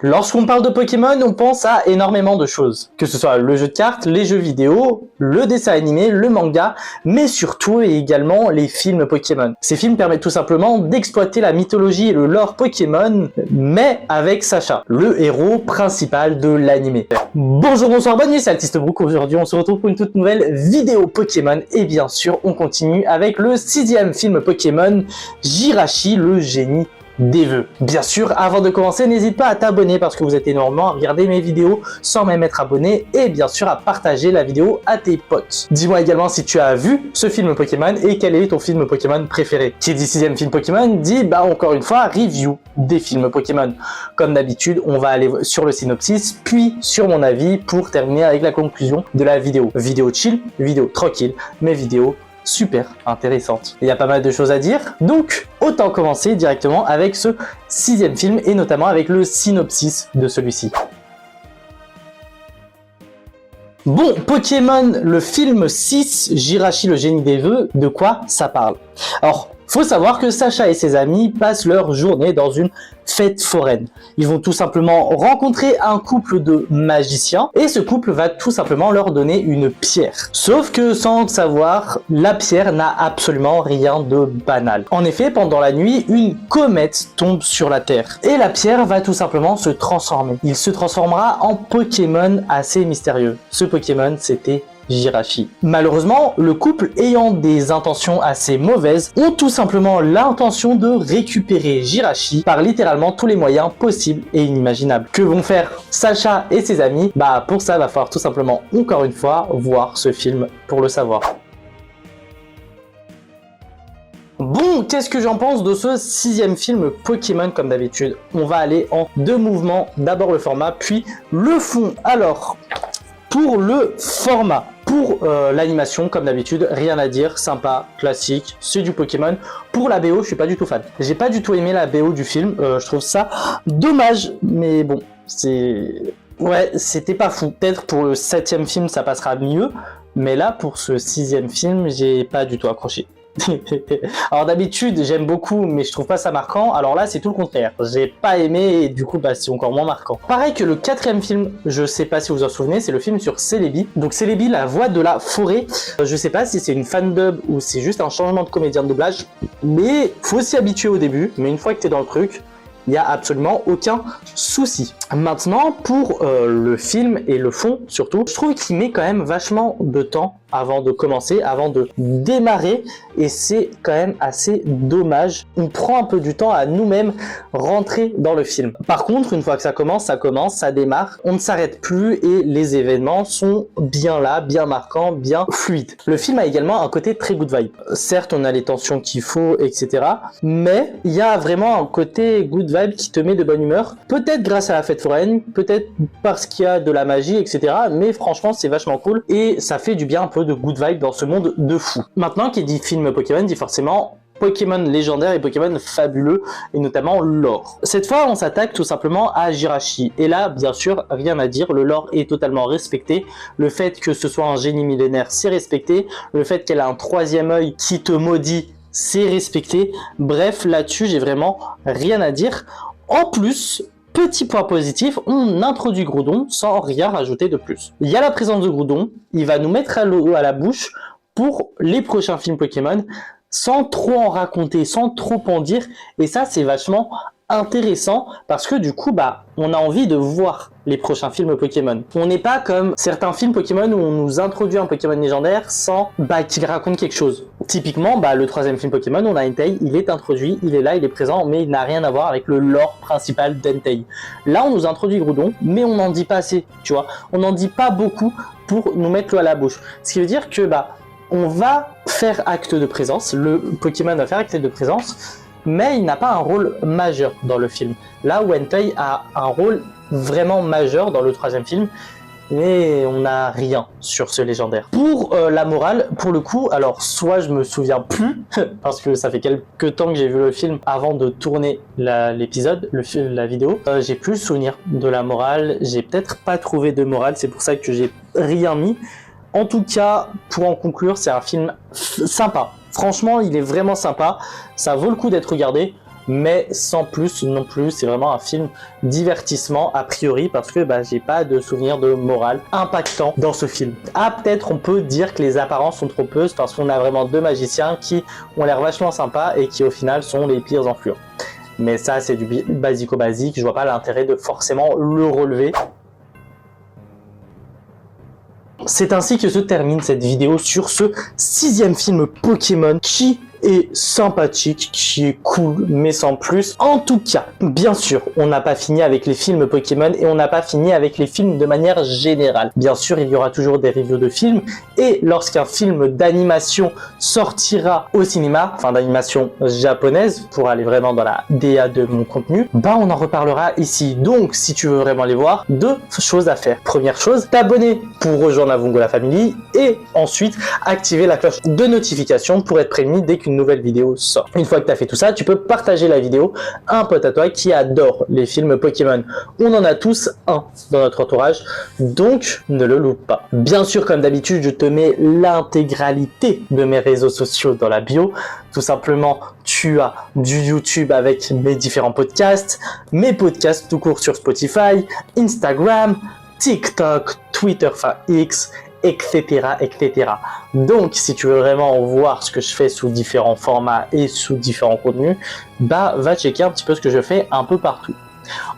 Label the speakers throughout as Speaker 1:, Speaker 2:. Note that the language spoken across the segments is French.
Speaker 1: Lorsqu'on parle de Pokémon, on pense à énormément de choses. Que ce soit le jeu de cartes, les jeux vidéo, le dessin animé, le manga, mais surtout et également les films Pokémon. Ces films permettent tout simplement d'exploiter la mythologie et le lore Pokémon, mais avec Sacha, le héros principal de l'anime. Bonjour, bonsoir, bonne nuit, c'est Altistebrook. Aujourd'hui, on se retrouve pour une toute nouvelle vidéo Pokémon. Et bien sûr, on continue avec le 6e film Pokémon, Jirachi, le génie des vœux. Bien sûr, avant de commencer, n'hésite pas à t'abonner parce que vous êtes énormément à regarder mes vidéos sans même être abonné et bien sûr à partager la vidéo à tes potes. Dis-moi également si tu as vu ce film Pokémon et quel est ton film Pokémon préféré. Qui dit 6e film Pokémon dit encore une fois review des films Pokémon. Comme d'habitude, on va aller sur le synopsis puis sur mon avis pour terminer avec la conclusion de la vidéo. Vidéo chill, vidéo tranquille, mais vidéo super intéressante. Il y a pas mal de choses à dire, donc autant commencer directement avec ce 6e film et notamment avec le synopsis de celui-ci. Bon, Pokémon, le film 6, Jirachi le génie des vœux, de quoi ça parle? Alors, faut savoir que Sacha et ses amis passent leur journée dans une fête foraine. Ils vont tout simplement rencontrer un couple de magiciens et ce couple va tout simplement leur donner une pierre. Sauf que sans le savoir, la pierre n'a absolument rien de banal. En effet, pendant la nuit, une comète tombe sur la Terre et la pierre va tout simplement se transformer. Il se transformera en Pokémon assez mystérieux. Ce Pokémon, c'était Jirachi. Malheureusement, le couple ayant des intentions assez mauvaises ont tout simplement l'intention de récupérer Jirachi par littéralement tous les moyens possibles et inimaginables. Que vont faire Sacha et ses amis? Pour ça, va falloir tout simplement, encore une fois, voir ce film pour le savoir. Bon, qu'est-ce que j'en pense de ce 6e film Pokémon comme d'habitude? On va aller en deux mouvements, d'abord le format, puis le fond. Alors, pour le format, pour l'animation, comme d'habitude, rien à dire, sympa, classique, c'est du Pokémon. Pour la BO, je suis pas du tout fan. J'ai pas du tout aimé la BO du film, je trouve ça dommage, mais bon, ouais, c'était pas fou. Peut-être pour le 7e film, ça passera mieux, mais là, pour ce 6e film, j'ai pas du tout accroché. Alors d'habitude j'aime beaucoup mais je trouve pas ça marquant, alors là c'est tout le contraire, j'ai pas aimé et du coup c'est encore moins marquant. Pareil que le 4e film, je sais pas si vous en souvenez, c'est le film sur Celebi. Donc Celebi, la voix de la forêt, je sais pas si c'est une fan dub ou c'est juste un changement de comédien de doublage, mais faut s'y habituer au début, mais une fois que t'es dans le truc, il n'y a absolument aucun souci. Maintenant, pour le film et le fond surtout, je trouve qu'il met quand même vachement de temps avant de commencer, avant de démarrer, et c'est quand même assez dommage. On prend un peu du temps à nous-mêmes rentrer dans le film. Par contre, une fois que ça commence, ça démarre, on ne s'arrête plus et les événements sont bien là, bien marquants, bien fluides. Le film a également un côté très good vibe. Certes, on a les tensions qu'il faut, etc. Mais il y a vraiment un côté good vibe qui te met de bonne humeur. Peut-être grâce à la fête foraine, peut-être parce qu'il y a de la magie, etc. Mais franchement, c'est vachement cool et ça fait du bien un peu de good vibe dans ce monde de fou. Maintenant, qui dit film Pokémon dit forcément Pokémon légendaire et Pokémon fabuleux, et notamment lore. Cette fois, on s'attaque tout simplement à Jirachi. Et là, bien sûr, rien à dire, le lore est totalement respecté. Le fait que ce soit un génie millénaire, c'est respecté. Le fait qu'elle a un 3e œil qui te maudit, c'est respecté. Bref, là-dessus, j'ai vraiment rien à dire. En plus, petit point positif, on introduit Groudon sans rien rajouter de plus. Il y a la présence de Groudon, il va nous mettre à l'eau à la bouche pour les prochains films Pokémon, sans trop en raconter, sans trop en dire, et ça c'est vachement intéressant parce que du coup on a envie de voir les prochains films Pokémon. On n'est pas comme certains films Pokémon où on nous introduit un Pokémon légendaire sans qu'il raconte quelque chose. Typiquement le 3e film Pokémon, on a Entei, il est introduit, il est là, il est présent, mais il n'a rien à voir avec le lore principal d'Entei. Là on nous introduit Groudon, mais on n'en dit pas assez, tu vois, on n'en dit pas beaucoup pour nous mettre l'eau à la bouche. Ce qui veut dire que on va faire acte de présence, le Pokémon va faire acte de présence, mais il n'a pas un rôle majeur dans le film. Là où Entei a un rôle vraiment majeur dans le 3e film, mais on n'a rien sur ce légendaire. Pour la morale, pour le coup, alors soit je me souviens plus, parce que ça fait quelques temps que j'ai vu le film avant de tourner l'épisode, la vidéo, j'ai plus le souvenir de la morale, j'ai peut-être pas trouvé de morale, c'est pour ça que j'ai rien mis. En tout cas, pour en conclure, c'est un film sympa. Franchement, il est vraiment sympa. Ça vaut le coup d'être regardé. mais sans plus non plus. C'est vraiment un film divertissement a priori parce que j'ai pas de souvenir de morale impactant dans ce film. Ah, peut-être on peut dire que les apparences sont trompeuses parce qu'on a vraiment deux magiciens qui ont l'air vachement sympas et qui au final sont les pires enflures. Mais ça c'est du basico-basique, je vois pas l'intérêt de forcément le relever. C'est ainsi que se termine cette vidéo sur ce 6e film Pokémon qui est sympathique, qui est cool, mais sans plus. En tout cas, bien sûr, on n'a pas fini avec les films Pokémon et on n'a pas fini avec les films de manière générale. Bien sûr, il y aura toujours des reviews de films et lorsqu'un film d'animation sortira au cinéma, enfin d'animation japonaise, pour aller vraiment dans la DA de mon contenu, on en reparlera ici. Donc, si tu veux vraiment les voir, deux choses à faire. Première chose, t'abonner pour rejoindre la Vongola Family et ensuite activer la cloche de notification pour être prévenu dès qu'une nouvelle vidéo sort. Une fois que tu as fait tout ça, tu peux partager la vidéo à un pote à toi qui adore les films Pokémon. On en a tous un dans notre entourage, donc ne le loupe pas. Bien sûr, comme d'habitude, je te mets l'intégralité de mes réseaux sociaux dans la bio. Tout simplement, tu as du YouTube avec mes différents podcasts, mes podcasts tout court sur Spotify, Instagram, TikTok, Twitter, enfin X, etc., etc. Donc, si tu veux vraiment voir ce que je fais sous différents formats et sous différents contenus, va checker un petit peu ce que je fais un peu partout.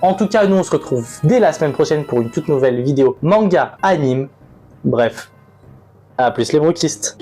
Speaker 1: En tout cas, nous on se retrouve dès la semaine prochaine pour une toute nouvelle vidéo manga, anime, bref, à plus les brokistes.